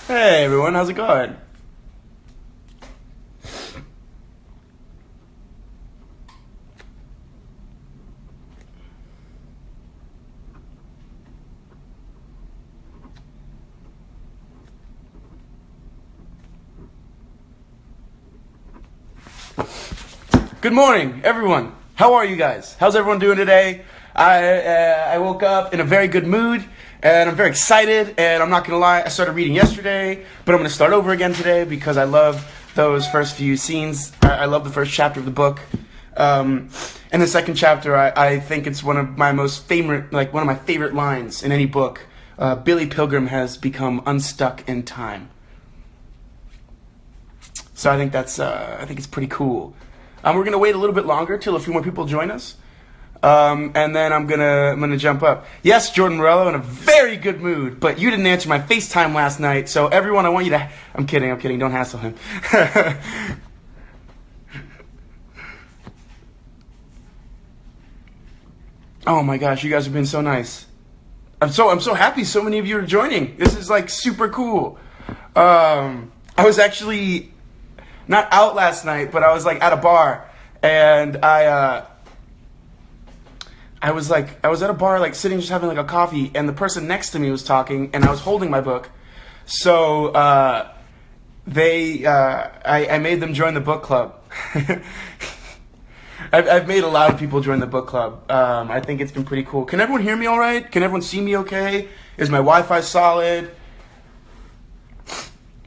Hey everyone, how's it going? Good morning, everyone. How are you guys? How's everyone doing today? I woke up in a very good mood, and I'm very excited, and I'm not going to lie, I started reading yesterday, but I'm going to start over again today because I love those first few scenes. I love the first chapter of the book. And the second chapter, I think it's one of my favorite lines in any book. Billy Pilgrim has become unstuck in time. So I think it's pretty cool. We're gonna wait a little bit longer till a few more people join us, and then I'm gonna jump up. Yes, Jordan Morello, in a very good mood, but you didn't answer my FaceTime last night, so everyone, I want you to. I'm kidding. Don't hassle him. Oh my gosh, you guys have been so nice. I'm so happy. So many of you are joining. This is like super cool. I was actually not out last night, but I was like at a bar, and I was at a bar, like sitting just having like a coffee, and the person next to me was talking, and I was holding my book, so I made them join the book club. I've made a lot of people join the book club. I think it's been pretty cool. Can everyone hear me all right? Can everyone see me okay? Is my Wi-Fi solid?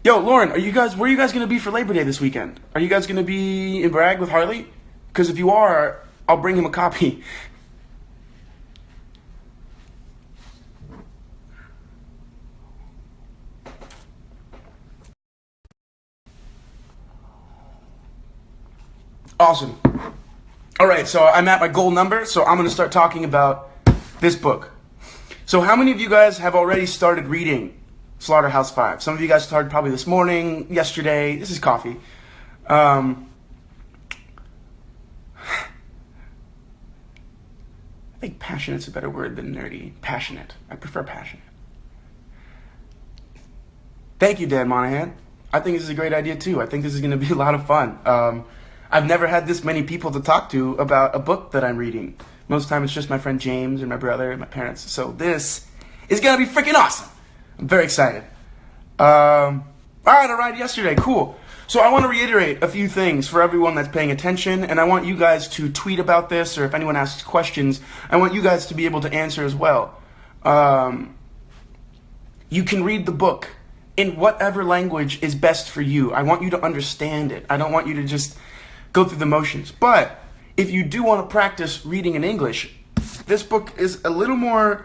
Yo, Lauren, where are you guys going to be for Labor Day this weekend? Are you guys going to be in Bragg with Harley? Because if you are, I'll bring him a copy. Awesome. All right, so I'm at my goal number, so I'm going to start talking about this book. So how many of you guys have already started reading Slaughterhouse 5? Some of you guys started probably this morning, yesterday. This is coffee. I think passionate's a better word than nerdy. Passionate. I prefer passionate. Thank you, Dan Monahan. I think this is a great idea, too. I think this is going to be a lot of fun. I've never had this many people to talk to about a book that I'm reading. Most of the time it's just my friend James or my brother and my parents. So this is going to be freaking awesome. I'm very excited. All right, I read yesterday. Cool. So I want to reiterate a few things for everyone that's paying attention, and I want you guys to tweet about this, or if anyone asks questions, I want you guys to be able to answer as well. You can read the book in whatever language is best for you. I want you to understand it. I don't want you to just go through the motions. But if you do want to practice reading in English, this book is a little more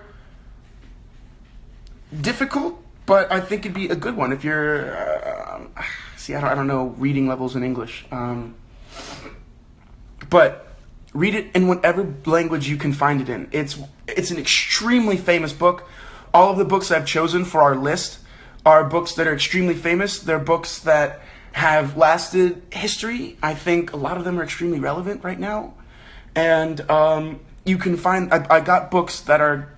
difficult, but I think it'd be a good one if you're, I don't know reading levels in English. But read it in whatever language you can find it in. It's an extremely famous book. All of the books I've chosen for our list are books that are extremely famous. They're books that have lasted history. I think a lot of them are extremely relevant right now. And you can find, I got books that are,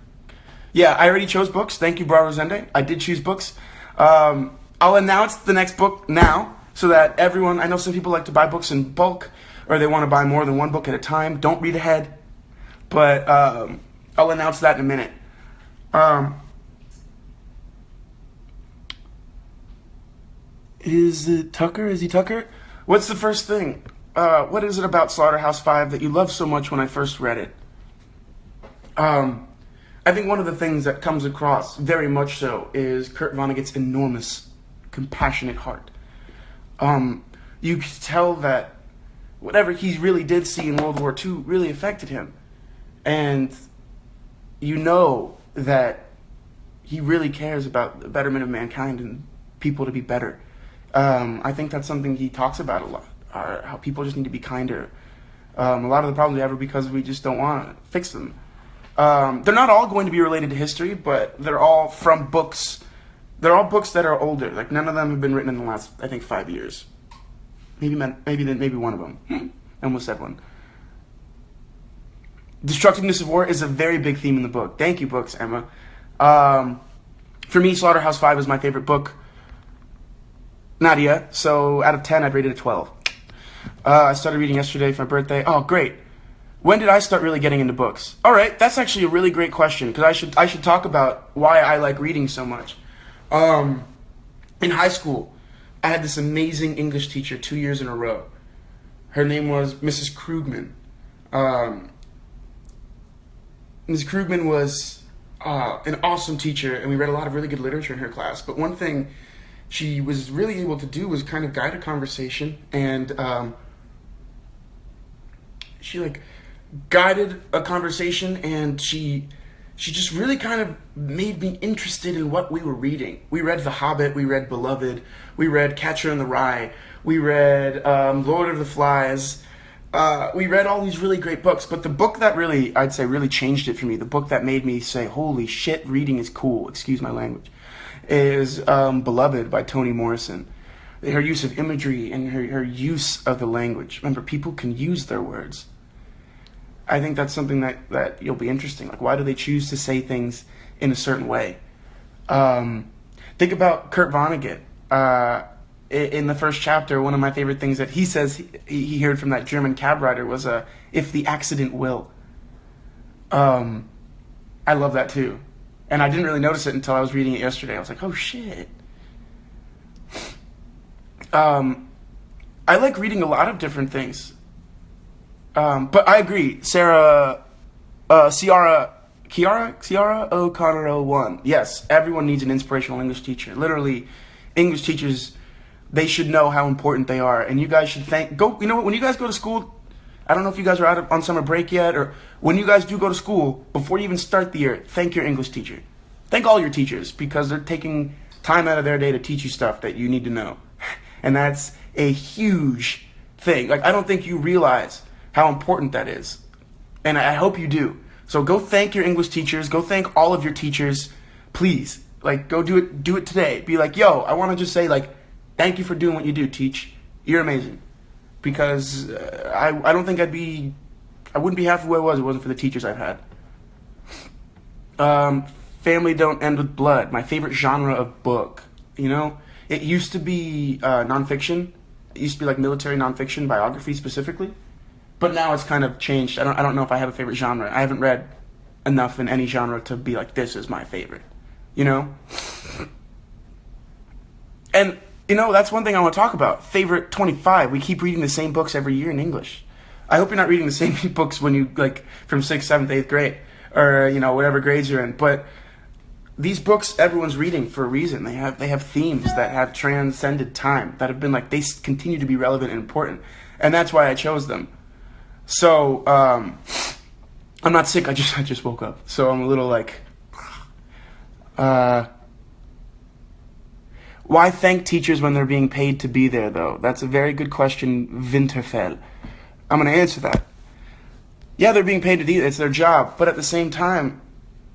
yeah, I already chose books. Thank you, Alberto Rosende. I did choose books. I'll announce the next book now so that everyone, I know some people like to buy books in bulk, or they want to buy more than one book at a time. Don't read ahead. But I'll announce that in a minute. Is it Tucker? Is he Tucker? What's the first thing? What is it about Slaughterhouse 5 that you loved so much when I first read it? I think one of the things that comes across very much so is Kurt Vonnegut's enormous, compassionate heart. You can tell that whatever he really did see in World War II really affected him. And you know that he really cares about the betterment of mankind and people to be better. I think that's something he talks about a lot, how people just need to be kinder. A lot of the problems we have are because we just don't want to fix them. They're not all going to be related to history, but they're all from books. They're all books that are older. Like, none of them have been written in the last, I think, 5 years. Maybe one of them. I almost said one. Destructiveness of war is a very big theme in the book. Thank you, books, Emma. For me, Slaughterhouse 5 is my favorite book. Nadia. So out of 10, I'd rate it a 12. I started reading yesterday for my birthday. Oh, great. When did I start really getting into books? All right, that's actually a really great question, because I should talk about why I like reading so much. In high school, I had this amazing English teacher 2 years in a row. Her name was Mrs. Krugman. Mrs. Krugman was an awesome teacher, and we read a lot of really good literature in her class. But one thing she was really able to do was kind of guide a conversation, and she like guided a conversation, and she just really kind of made me interested in what we were reading. We read The Hobbit, we read Beloved, we read Catcher in the Rye, we read Lord of the Flies. We read all these really great books, but the book that really, I'd say, really changed it for me, the book that made me say, holy shit, reading is cool, excuse my language, is Beloved by Toni Morrison. Her use of imagery and her use of the language. Remember, people can use their words. I think that's something that you'll be interesting. Like, why do they choose to say things in a certain way? Think about Kurt Vonnegut. In the first chapter, one of my favorite things that he says he heard from that German cab rider was, if the accident will. I love that too. And I didn't really notice it until I was reading it yesterday. I was like, oh shit. I like reading a lot of different things. But I agree, Ciara O'Connor 01. Yes, everyone needs an inspirational English teacher. Literally, English teachers, they should know how important they are. And you guys should you know what, when you guys go to school, I don't know if you guys are out on summer break yet, or when you guys do go to school, before you even start the year, thank your English teacher. Thank all your teachers, because they're taking time out of their day to teach you stuff that you need to know. And that's a huge thing. Like, I don't think you realize how important that is. And I hope you do. So go thank your English teachers. Go thank all of your teachers. Please. Like, go do it today. Be like, yo, I want to just say, like, thank you for doing what you do, teach. You're amazing. Because I don't think I wouldn't be half who I was if it wasn't for the teachers I've had. Family don't end with blood. My favorite genre of book. You know? It used to be nonfiction. It used to be like military nonfiction, biography specifically. But now it's kind of changed. I don't know if I have a favorite genre. I haven't read enough in any genre to be like, this is my favorite. You know? And, you know, that's one thing I want to talk about. Favorite 25. We keep reading the same books every year in English. I hope you're not reading the same books when you, like, from 6th, 7th, 8th grade. Or, you know, whatever grades you're in. But these books everyone's reading for a reason. They have themes that have transcended time. That have been, like, they continue to be relevant and important. And that's why I chose them. So, I'm not sick, I just woke up. So I'm a little like, why thank teachers when they're being paid to be there, though? That's a very good question, Winterfell. I'm going to answer that. Yeah, they're being paid to do it, it's their job. But at the same time,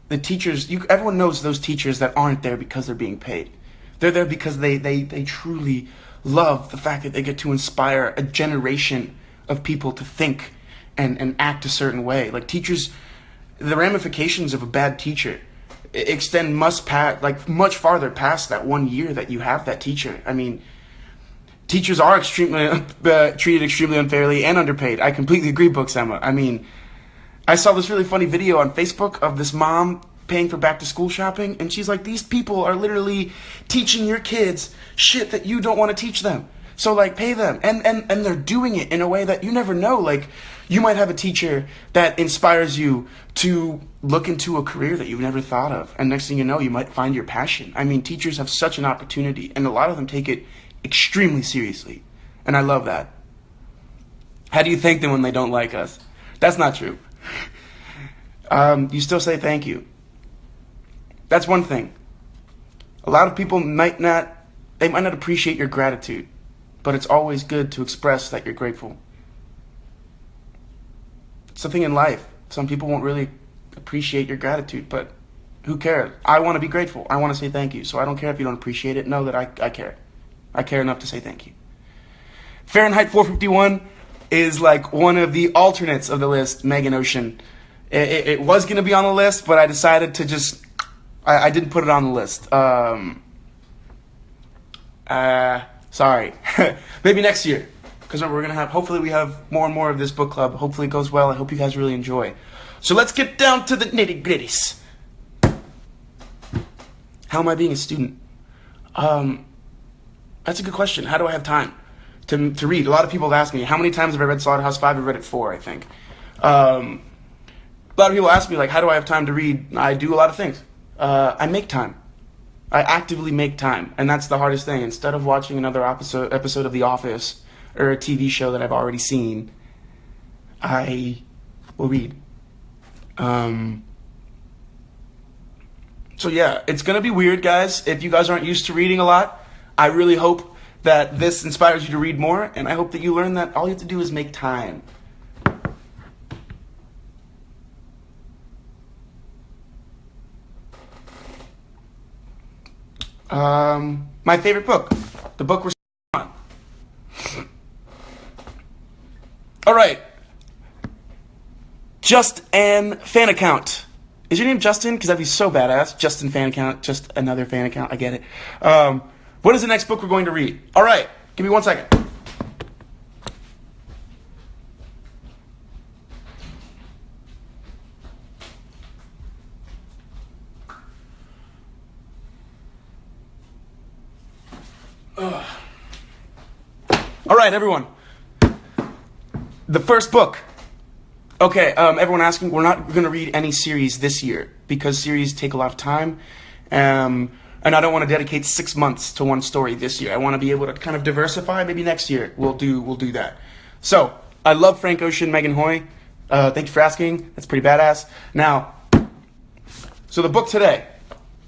the teachers, everyone knows those teachers that aren't there because they're being paid. They're there because they truly love the fact that they get to inspire a generation of people to think and act a certain way. Like, teachers, the ramifications of a bad teacher extend much farther past that 1 year that you have that teacher. I mean, teachers are extremely treated extremely unfairly and underpaid. I completely agree, Books Emma. I mean, I saw this really funny video on Facebook of this mom paying for back to school shopping, and she's like, these people are literally teaching your kids shit that you don't want to teach them. So, like, pay them. And they're doing it in a way that you never know. Like, you might have a teacher that inspires you to look into a career that you've never thought of. And next thing you know, you might find your passion. I mean, teachers have such an opportunity, and a lot of them take it extremely seriously. And I love that. How do you thank them when they don't like us? That's not true. You still say thank you. That's one thing. A lot of people might not appreciate your gratitude. But it's always good to express that you're grateful. It's something in life. Some people won't really appreciate your gratitude, but who cares? I want to be grateful. I want to say thank you. So I don't care if you don't appreciate it. Know that I care. I care enough to say thank you. Fahrenheit 451 is like one of the alternates of the list, Megan Ocean. It was going to be on the list, but I decided to I didn't put it on the list. Sorry. Maybe next year. Because we're going to have, hopefully we have more and more of this book club. Hopefully it goes well. I hope you guys really enjoy. So let's get down to the nitty-gritties. How am I being a student? That's a good question. How do I have time to read? A lot of people have asked me, how many times have I read Slaughterhouse 5? I've read it 4, I think. A lot of people ask me, like, how do I have time to read? I do a lot of things. I make time. I actively make time, and that's the hardest thing. Instead of watching another episode of The Office or a TV show that I've already seen, I will read. So yeah, it's going to be weird, guys. If you guys aren't used to reading a lot, I really hope that this inspires you to read more, and I hope that you learn that all you have to do is make time. My favorite book, the book we're on. All right. Just an fan account. Is your name Justin? Because that'd be so badass. Justin fan account. Just another fan account. I get it. What is the next book we're going to read? All right. Give me 1 second. All right, everyone. The first book. Okay, everyone asking, we're not going to read any series this year because series take a lot of time, and I don't want to dedicate 6 months to one story this year. I want to be able to kind of diversify. Maybe next year we'll do that. So I love Frank Ocean, Megan Hoy. Thank you for asking. That's pretty badass. Now, so the book today,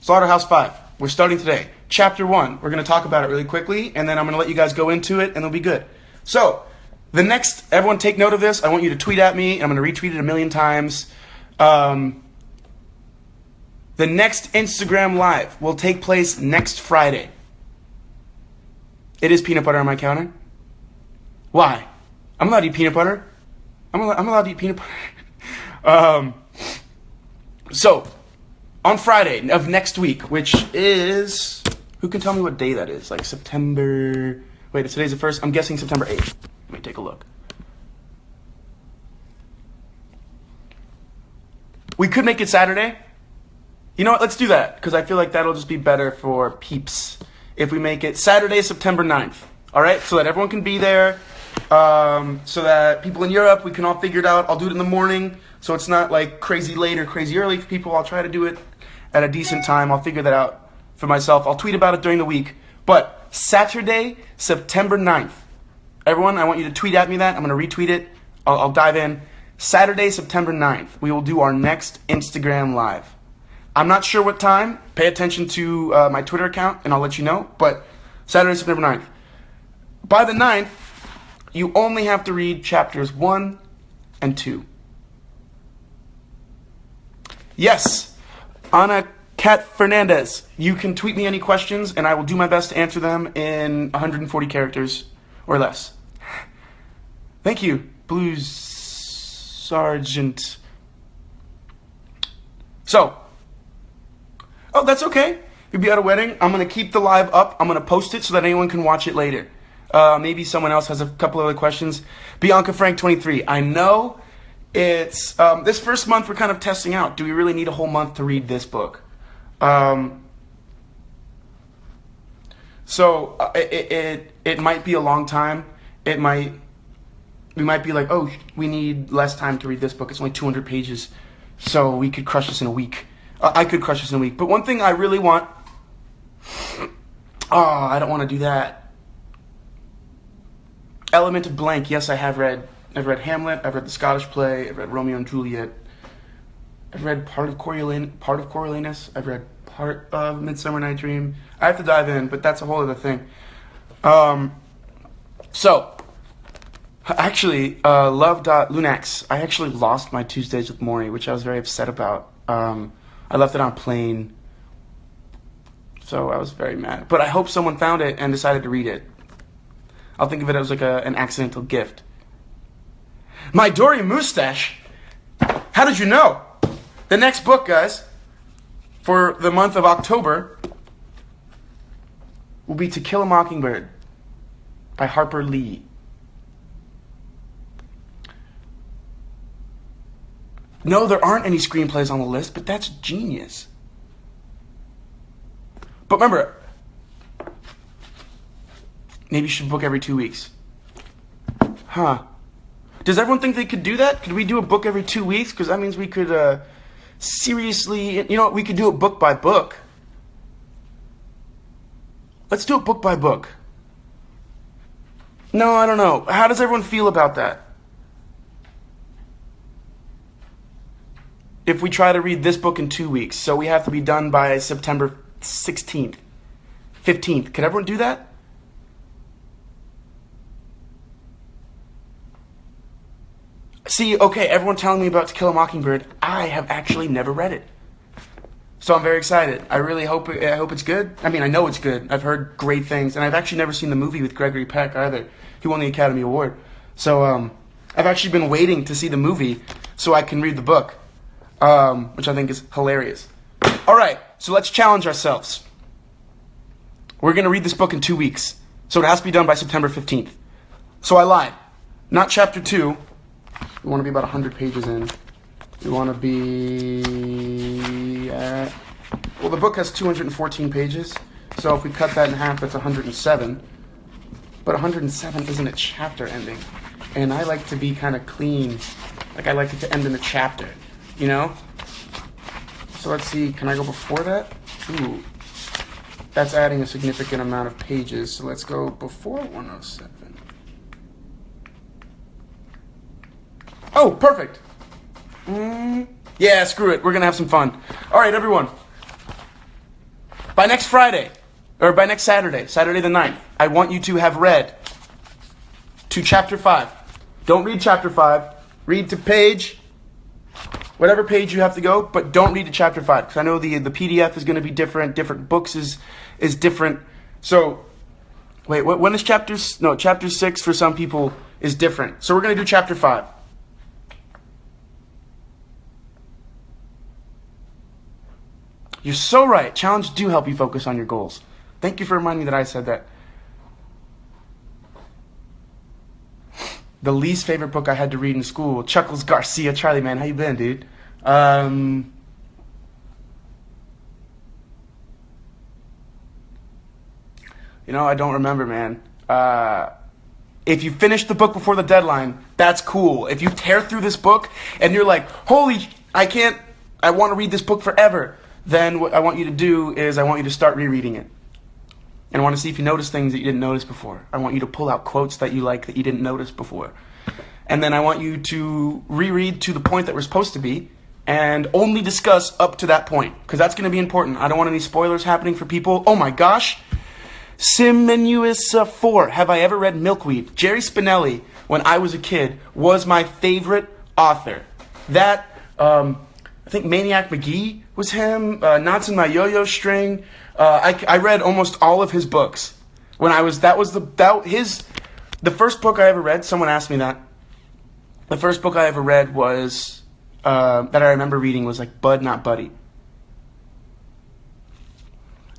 Slaughterhouse 5. We're starting today. Chapter 1. We're going to talk about it really quickly, and then I'm going to let you guys go into it, and it'll be good. So, the next, everyone take note of this. I want you to tweet at me, and I'm going to retweet it a million times. The next Instagram Live will take place next Friday. It is peanut butter on my counter. Why? I'm allowed to eat peanut butter. I'm allowed to eat peanut butter. So, on Friday of next week, which is... Who can tell me what day that is? Like September... Wait, today's the 1st? I'm guessing September 8th. Let me take a look. We could make it Saturday. You know what? Let's do that. Because I feel like that'll just be better for peeps. If we make it Saturday, September 9th. Alright? So that everyone can be there. So that people in Europe, we can all figure it out. I'll do it in the morning. So it's not like crazy late or crazy early for people. I'll try to do it at a decent time. I'll figure that out for myself. I'll tweet about it during the week. But Saturday, September 9th. Everyone, I want you to tweet at me that. I'm going to retweet it. I'll dive in. Saturday, September 9th, we will do our next Instagram Live. I'm not sure what time. Pay attention to my Twitter account, and I'll let you know. But Saturday, September 9th. By the 9th, you only have to read chapters 1 and 2. Yes, Ana Kat Fernandez, you can tweet me any questions, and I will do my best to answer them in 140 characters or less. Thank you, Blues Sergeant. So, oh, that's okay. You'll be at a wedding. I'm going to keep the live up. I'm going to post it so that anyone can watch it later. Maybe someone else has a couple other questions. Bianca Frank 23. I know it's this first month we're kind of testing out. Do we really need a whole month to read this book? So it might be a long time. We might be like, oh, we need less time to read this book. It's only 200 pages, so we could crush this in a week. I could crush this in a week. But one thing I really want... Oh, I don't want to do that. Element of Blank. Yes, I have read. I've read Hamlet. I've read the Scottish play. I've read Romeo and Juliet. I've read part of Coriolanus. I've read part of Midsummer Night's Dream. I have to dive in, but that's a whole other thing. So, actually, love.lunax. I actually lost my Tuesdays with Maury, which I was very upset about. I left it on a plane, so I was very mad. But I hope someone found it and decided to read it. I'll think of it as like an accidental gift. My Dory Mustache? How did you know? The next book, guys, for the month of October will be To Kill a Mockingbird. by Harper Lee. No, there aren't any screenplays on the list, but that's genius. But remember, maybe you should book every 2 weeks. Huh. Does everyone think they could do that? Could we do a book every 2 weeks? Because that means we could seriously, you know what, we could do it book by book. Let's do it book by book. No, I don't know. How does everyone feel about that? If we try to read this book in 2 weeks, so we have to be done by September 16th, 15th. Could everyone do that? See, okay, everyone telling me about To Kill a Mockingbird. I have actually never read it. So I'm very excited. I really hope it's good. I mean, I know it's good. I've heard great things. And I've actually never seen the movie with Gregory Peck either. He won the Academy Award. So I've actually been waiting to see the movie so I can read the book. Which I think is hilarious. All right, so let's challenge ourselves. We're going to read this book in 2 weeks. So it has to be done by September 15th. So I lied. Not chapter 2. We want to be about 100 pages in. We want to be at... Well, the book has 214 pages. So if we cut that in half, that's 107. But 107 isn't a chapter ending. And I like to be kind of clean. Like, I like it to end in a chapter. You know? So let's see, can I go before that? Ooh. That's adding a significant amount of pages, so let's go before 107. Oh, perfect! Yeah, screw it, we're gonna have some fun. Alright, everyone. By next Friday, or by next Saturday, Saturday the 9th, I want you to have read to chapter 5. Don't read chapter 5, read to page... whatever page you have to go, but don't read to chapter 5, because I know the PDF is going to be different books is different. So, wait, when is chapter 6 for some people is different. So we're going to do chapter 5. You're so right. Challenges do help you focus on your goals. Thank you for reminding me that I said that. The least favorite book I had to read in school, Chuckles Garcia. Charlie, man, how you been, dude? You know, I don't remember, man. If you finish the book before the deadline, that's cool. If you tear through this book and you're like, holy, I want to read this book forever, then what I want you to do is I want you to start rereading it. And I want to see if you notice things that you didn't notice before. I want you to pull out quotes that you like that you didn't notice before. And then I want you to reread to the point that we're supposed to be and only discuss up to that point. Because that's going to be important. I don't want any spoilers happening for people. Oh my gosh. Simenuous 4. Have I ever read Milkweed? Jerry Spinelli, when I was a kid, was my favorite author. That, I think Maniac McGee was him. Knots in My Yo-Yo String. I read almost all of his books when I was. The first book I ever read. Someone asked me that. The first book I ever read was that I remember reading was like Bud Not Buddy.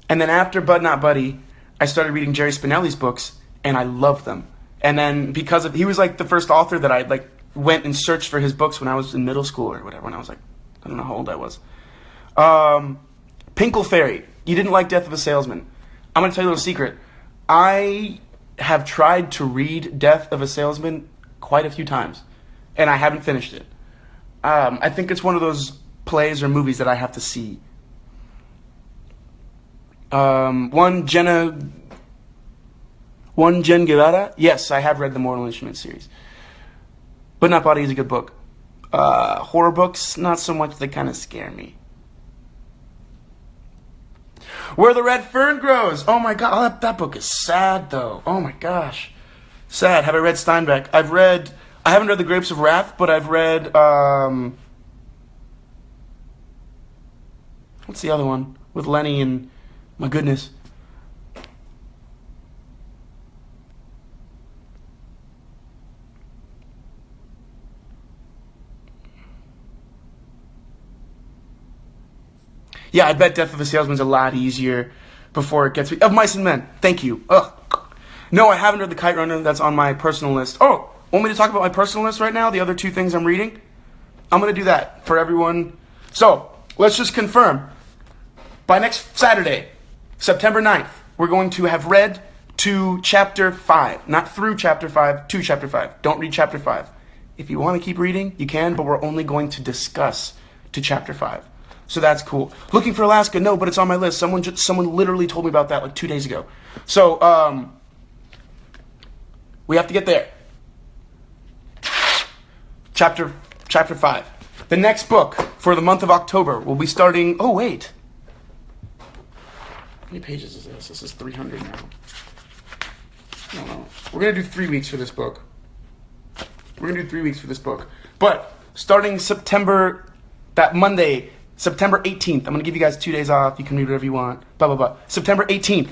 And then after Bud Not Buddy, I started reading Jerry Spinelli's books, and I loved them. And then because of he was like the first author that I like went and searched for his books when I was in middle school or whatever. When I was like, I don't know how old I was. Pinkle Fairy. You didn't like Death of a Salesman. I'm going to tell you a little secret. I have tried to read Death of a Salesman quite a few times, and I haven't finished it. I think it's one of those plays or movies that I have to see. One Jen Guevara. Yes, I have read the Mortal Instruments series. But Not Body is a good book. Horror books, not so much. They kind of scare me. Where the Red Fern Grows. Oh my god, that book is sad though. Oh my gosh. Sad. Have I read Steinbeck? I haven't read The Grapes of Wrath, but I've read, what's the other one? With Lenny and, my goodness. Yeah, I bet Death of a Salesman's a lot easier before it gets me. Of Mice and Men. Thank you. Ugh. No, I haven't read The Kite Runner. That's on my personal list. Oh, want me to talk about my personal list right now? The other 2 things I'm reading? I'm going to do that for everyone. So, let's just confirm. By next Saturday, September 9th, we're going to have read to chapter 5. Not through chapter 5, to chapter 5. Don't read chapter 5. If you want to keep reading, you can, but we're only going to discuss to chapter 5. So that's cool. Looking for Alaska? No, but it's on my list. Someone literally told me about that like 2 days ago. So, we have to get there. Chapter 5. The next book for the month of October will be starting... Oh, wait. How many pages is this? This is 300 now. I don't know. We're going to do 3 weeks for this book. We're going to do 3 weeks for this book. But starting September... That Monday... September 18th. I'm going to give you guys 2 days off. You can read whatever you want. Blah, blah, blah. September 18th.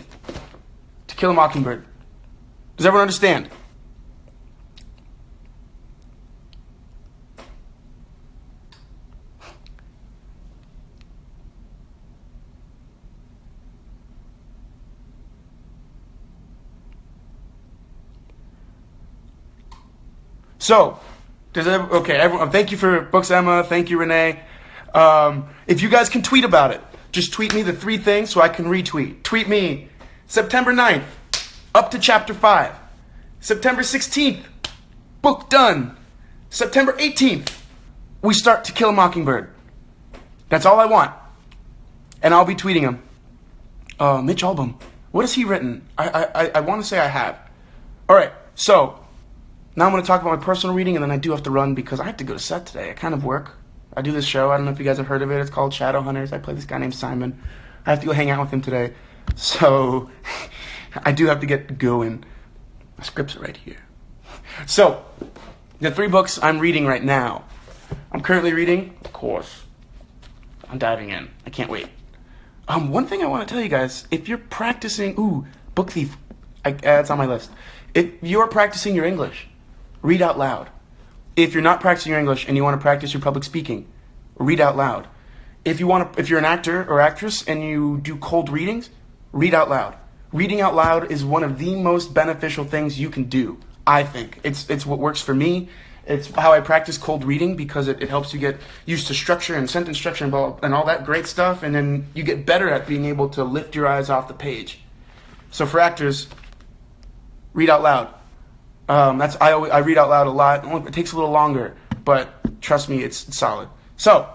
To Kill a Mockingbird. Does everyone understand? So, everyone, thank you for books, Emma. Thank you, Renee. If you guys can tweet about it, just tweet me the 3 things so I can retweet. Tweet me September 9th, up to chapter 5. September 16th, book done. September 18th, we start To Kill a Mockingbird. That's all I want. And I'll be tweeting him. Mitch Albom, what has he written? I want to say I have. All right, so now I'm going to talk about my personal reading, and then I do have to run because I have to go to set today. I kind of work. I do this show. I don't know if you guys have heard of it. It's called Shadowhunters. I play this guy named Simon. I have to go hang out with him today. So I do have to get going. My scripts are right here. So the 3 books I'm reading right now. I'm currently reading, of course. I'm diving in. I can't wait. One thing I want to tell you guys. If you're practicing... Book Thief. It's on my list. If you're practicing your English, read out loud. If you're not practicing your English and you want to practice your public speaking, read out loud. If you're an actor or actress and you do cold readings, read out loud. Reading out loud is one of the most beneficial things you can do, I think. It's what works for me. It's how I practice cold reading because it helps you get used to structure and sentence structure and all that great stuff, and then you get better at being able to lift your eyes off the page. So for actors, read out loud. I read out loud a lot. It takes a little longer, but trust me, it's solid. So,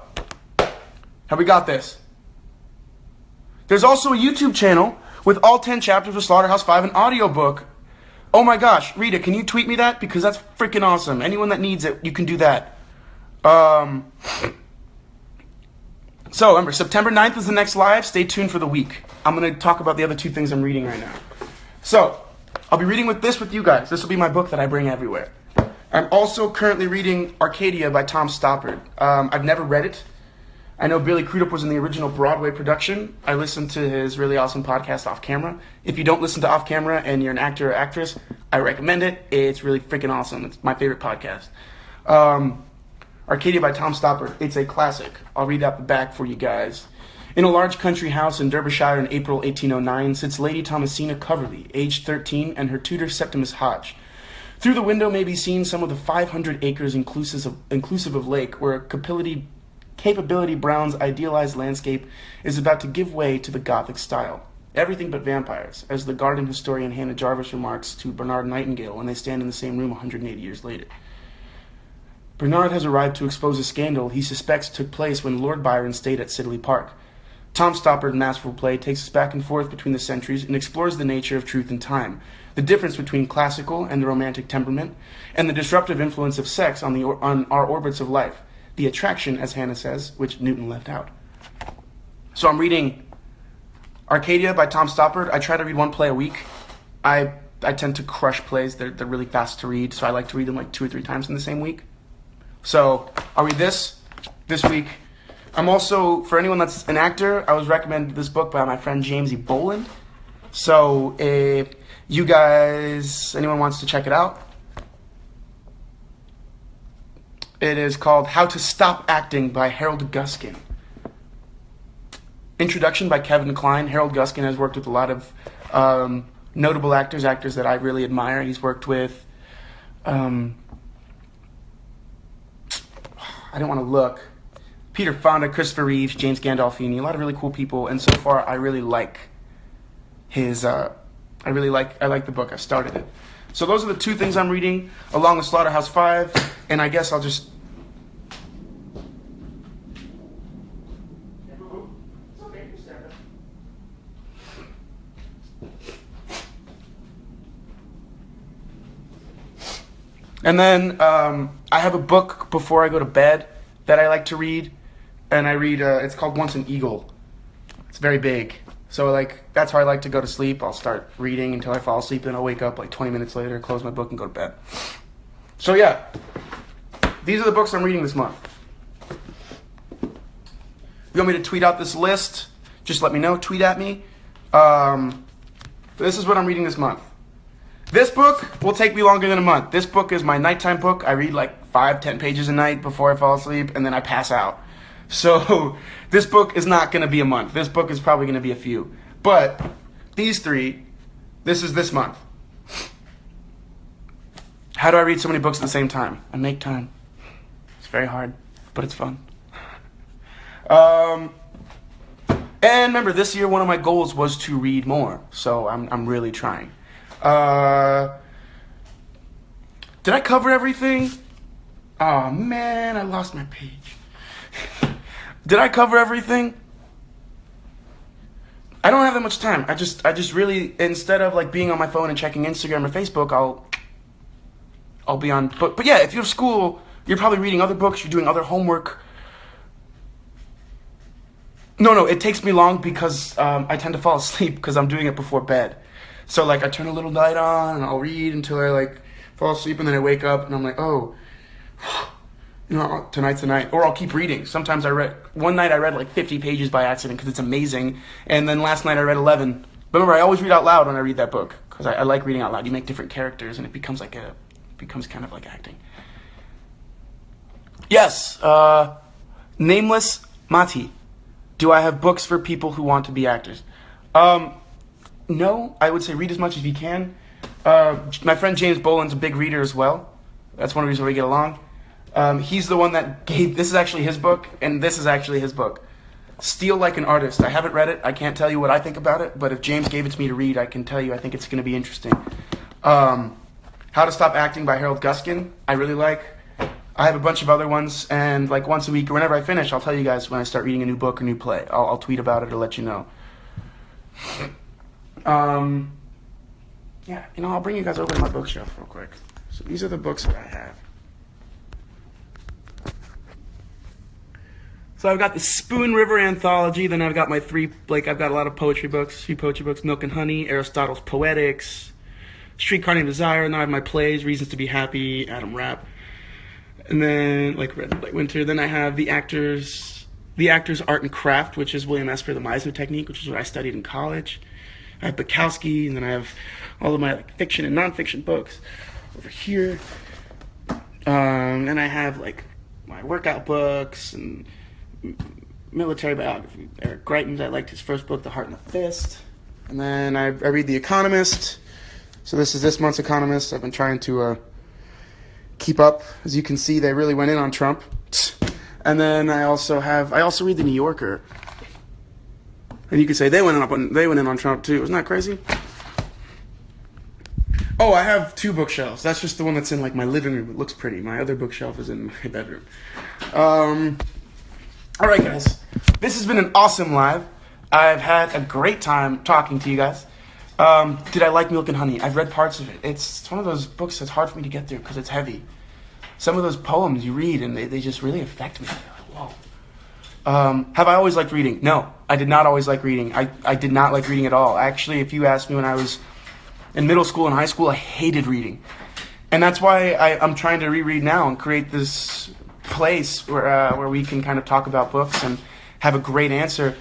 have we got this? There's also a YouTube channel with all 10 chapters of Slaughterhouse 5, an audiobook. Oh my gosh, Rita, can you tweet me that? Because that's freaking awesome. Anyone that needs it, you can do that. So, remember, September 9th is the next live. Stay tuned for the week. I'm going to talk about the other 2 things I'm reading right now. So, I'll be reading with you guys. This will be my book that I bring everywhere. I'm also currently reading Arcadia by Tom Stoppard. I've never read it. I know Billy Crudup was in the original Broadway production. I listened to his really awesome podcast, Off Camera. If you don't listen to Off Camera and you're an actor or actress, I recommend it. It's really freaking awesome. It's my favorite podcast. Arcadia by Tom Stoppard. It's a classic. I'll read out the back for you guys. In a large country house in Derbyshire in April 1809 sits Lady Thomasina Coverley, aged 13, and her tutor Septimus Hodge. Through the window may be seen some of the 500 acres inclusive of lake, where Capability Brown's idealized landscape is about to give way to the Gothic style. Everything but vampires, as the garden historian Hannah Jarvis remarks to Bernard Nightingale when they stand in the same room 180 years later. Bernard has arrived to expose a scandal he suspects took place when Lord Byron stayed at Siddeley Park. Tom Stoppard, masterful play, takes us back and forth between the centuries and explores the nature of truth and time, the difference between classical and the romantic temperament, and the disruptive influence of sex on our orbits of life, the attraction, as Hannah says, which Newton left out. So I'm reading Arcadia by Tom Stoppard. I try to read 1 play a week. I tend to crush plays. They're really fast to read, so I like to read them like 2 or 3 times in the same week. So I'll read this week. I'm also, for anyone that's an actor, I was recommended this book by my friend James E. Boland. So if you guys, anyone wants to check it out, it is called How to Stop Acting by Harold Guskin. Introduction by Kevin Kline. Harold Guskin has worked with a lot of notable actors, actors that I really admire. He's worked with, I don't want to look, Peter Fonda, Christopher Reeves, James Gandolfini, a lot of really cool people. And so far, I really like his, I like the book. I started it. So those are the two things I'm reading along with Slaughterhouse 5, and I guess I'll just... And then I have a book before I go to bed that I like to read, and I read, it's called Once an Eagle. It's very big. So like that's how I like to go to sleep. I'll start reading until I fall asleep, and I'll wake up like 20 minutes later, close my book, and go to bed. So yeah, these are the books I'm reading this month. If you want me to tweet out this list, just let me know. Tweet at me. This is what I'm reading this month. This book will take me longer than a month. This book is my nighttime book. I read like 5-10 pages a night before I fall asleep, and then I pass out. So this book is not going to be a month. This book is probably going to be a few. But these three, this is this month. How do I read so many books at the same time? I make time. It's very hard, but it's fun. And remember, this year one of my goals was to read more. So I'm really trying. Did I cover everything? Oh man, I lost my page. Did I cover everything? I don't have that much time. I just really, instead of like being on my phone and checking Instagram or Facebook, I'll be on. But yeah, if you have school, you're probably reading other books, you're doing other homework. No, it takes me long because I tend to fall asleep because I'm doing it before bed. So like I turn a little light on and I'll read until I like fall asleep, and then I wake up and I'm like, oh, you know, tonight's the night. Or I'll keep reading. Sometimes one night I read like 50 pages by accident because it's amazing. And then last night I read 11. But remember, I always read out loud when I read that book because I like reading out loud. You make different characters and it becomes kind of like acting. Yes, Nameless Mati. Do I have books for people who want to be actors? No, I would say read as much as you can. My friend James Boland's a big reader as well. That's one of the reasons we get along. He's the one that gave, this is actually his book, and this is actually his book. Steal Like an Artist. I haven't read it. I can't tell you what I think about it, but if James gave it to me to read, I can tell you I think it's going to be interesting. How to Stop Acting by Harold Guskin, I really like. I have a bunch of other ones, and like once a week or whenever I finish, I'll tell you guys when I start reading a new book or new play. I'll tweet about it or let you know. Yeah, you know, I'll bring you guys over to my bookshelf real quick. So these are the books that I have. So I've got the Spoon River Anthology, then I've got my I've got a lot of poetry books, Milk and Honey, Aristotle's Poetics, Streetcar Named Desire, and then I have my plays, Reasons to Be Happy, Adam Rapp, and then, like Red Light Winter, then I have The Actor's Art and Craft, which is William Esper, the Meisner Technique, which is what I studied in college. I have Bukowski, and then I have all of my fiction and nonfiction books over here. And I have like my workout books and military biography. Eric Greitens, I liked his first book, The Heart and the Fist. And then I read The Economist. So this is this month's Economist. I've been trying to keep up. As you can see, they really went in on Trump. And then I also read The New Yorker. And you could say they went in on Trump too. Isn't that crazy? Oh, I have two bookshelves. That's just the one that's in like my living room. It looks pretty. My other bookshelf is in my bedroom. All right, guys. This has been an awesome live. I've had a great time talking to you guys. Did I like Milk and Honey? I've read parts of it. It's one of those books that's hard for me to get through because it's heavy. Some of those poems you read and they just really affect me. Whoa. Have I always liked reading? No, I did not always like reading. I did not like reading at all. Actually, if you asked me when I was in middle school and high school, I hated reading. And that's why I'm trying to reread now and create this place where we can kind of talk about books and have a great answer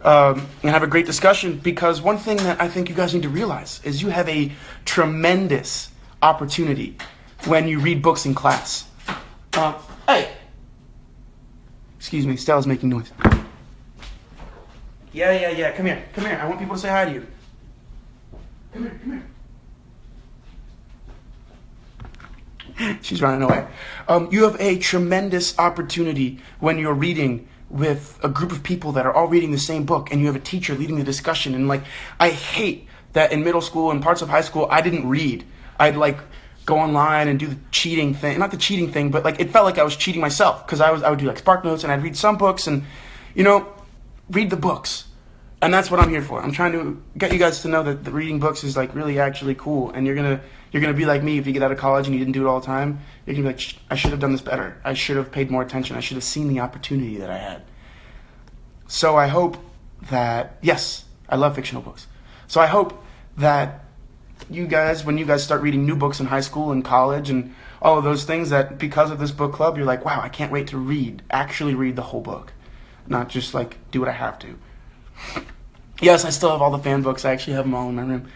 and have a great discussion. Because one thing that I think you guys need to realize is you have a tremendous opportunity when you read books in class. Hey! Excuse me, Stella's making noise. Yeah. Come here. I want people to say hi to you. Come here. She's running away. You have a tremendous opportunity when you're reading with a group of people that are all reading the same book, and you have a teacher leading the discussion. And like, I hate that in middle school and parts of high school, I didn't read. I'd like go online and do the cheating thing. Not the cheating thing, but like it felt like I was cheating myself, because I would do like Spark Notes, and I'd read some books, and read the books. And that's what I'm here for. I'm trying to get you guys to know that the reading books is like really actually cool. And you're gonna be like me if you get out of college and you didn't do it all the time. You're gonna be like, I should have done this better. I should have paid more attention. I should have seen the opportunity that I had. So I hope that, yes, I love fictional books. So I hope that you guys, when you guys start reading new books in high school and college and all of those things, that because of this book club, you're like, wow, I can't wait to actually read the whole book. Not just like do what I have to. Yes, I still have all the fan books. I actually have them all in my room.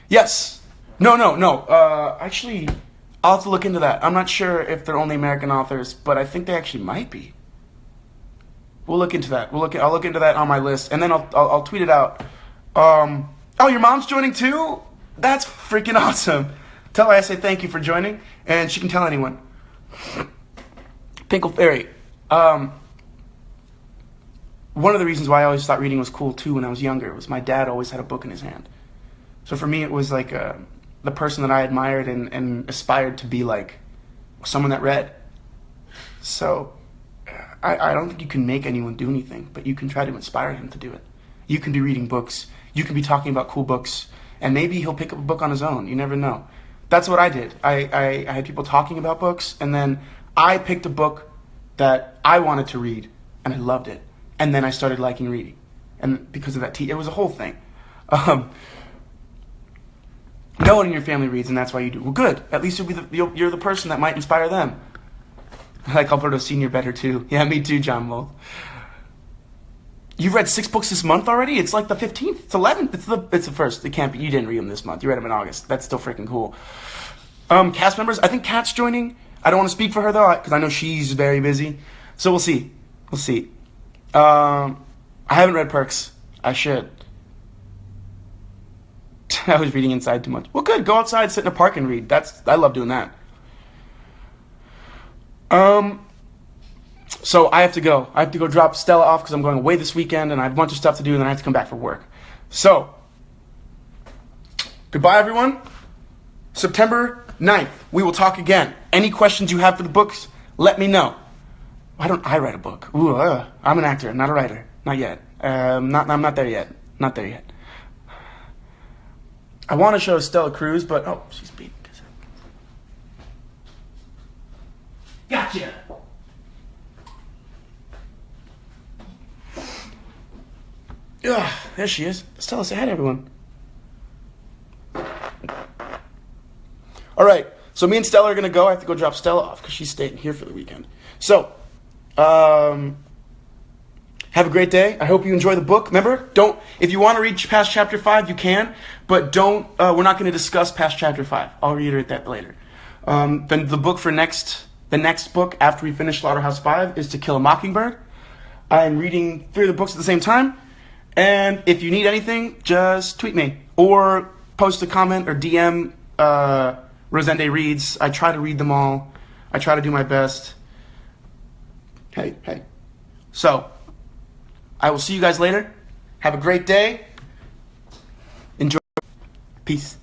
Yes. No. Actually, I'll have to look into that. I'm not sure if they're only American authors, but I think they actually might be. We'll look into that. I'll look into that on my list, and then I'll tweet it out. Oh, your mom's joining too? That's freaking awesome. Tell her I say thank you for joining, and she can tell anyone. Pinkle Fairy. One of the reasons why I always thought reading was cool too when I was younger was my dad always had a book in his hand. So for me, it was like the person that I admired and aspired to be like, someone that read. So I don't think you can make anyone do anything, but you can try to inspire him to do it. You can be reading books. You can be talking about cool books, and maybe he'll pick up a book on his own. You never know. That's what I did. I had people talking about books, and then I picked a book that I wanted to read, and I loved it. And then I started liking reading. And because of that, it was a whole thing. No one in your family reads, and that's why you do. Well, good. At least you're the person that might inspire them. I like Alberto Sr. better, too. Yeah, me too, John Wolf. You've read 6 books this month already? It's like the 15th. It's 11th. It's the 1st. It can't be. You didn't read them this month. You read them in August. That's still freaking cool. Cast members. I think Kat's joining. I don't want to speak for her, though, because I know she's very busy. So we'll see. We'll see. I haven't read Perks. I should. I was reading inside too much. Well, good. Go outside, sit in a park, and read. I love doing that. So I have to go. I have to go drop Stella off because I'm going away this weekend, and I have a bunch of stuff to do, and then I have to come back for work. So, goodbye, everyone. September 9th, we will talk again. Any questions you have for the books, let me know. Why don't I write a book? Ooh, I'm an actor, not a writer. Not yet. I'm not there yet. Not there yet. I want to show Stella Cruz, but she's beating. Gotcha. There she is. Stella, say hi to everyone. All right. So me and Stella are gonna go. I have to go drop Stella off because she's staying here for the weekend. So. Have a great day. I hope you enjoy the book. Remember, if you want to read past chapter 5, you can, but we're not going to discuss past chapter 5. I'll reiterate that later. Then the book for the next book after we finish Slaughterhouse 5 is To Kill a Mockingbird. I'm reading 3 of the books at the same time, and if you need anything, just tweet me or post a comment or DM Rosende Reads. I try to read them all. I try to do my best. Hey. So, I will see you guys later. Have a great day. Enjoy. Peace.